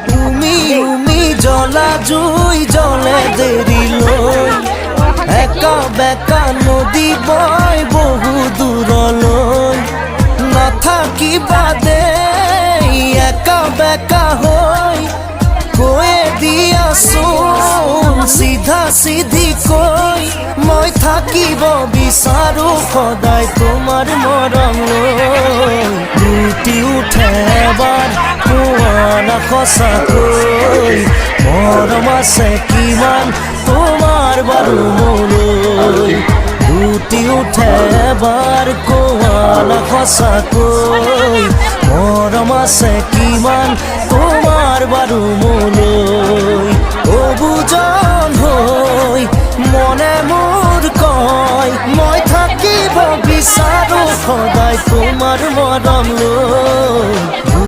তুমি জলা জুই জলে দেরি লই একা বেকা নদী বয় বহু দূরলৈ নাথাকিবা দে একা বেকা হৈ কৈয়ে দিয়াচোন চিধা চিধি কৈ মই থাকিব বিচাৰো সদায় তোমাৰ মৰম লৈ লুটি উঠে এবাৰ কোৱা সঁচাকৈ মৰম আছে কিমান তোমাৰ বাৰু মোলৈ লুটি উঠে এবাৰ কোৱা সঁচাকৈ মৰম আছে কিমান তোমাৰ বাৰু মোলৈ অবুজন হৈ মনে মোৰ কয় মই থাকিব বিচাৰো সদায় তোমাৰ মৰম লৈ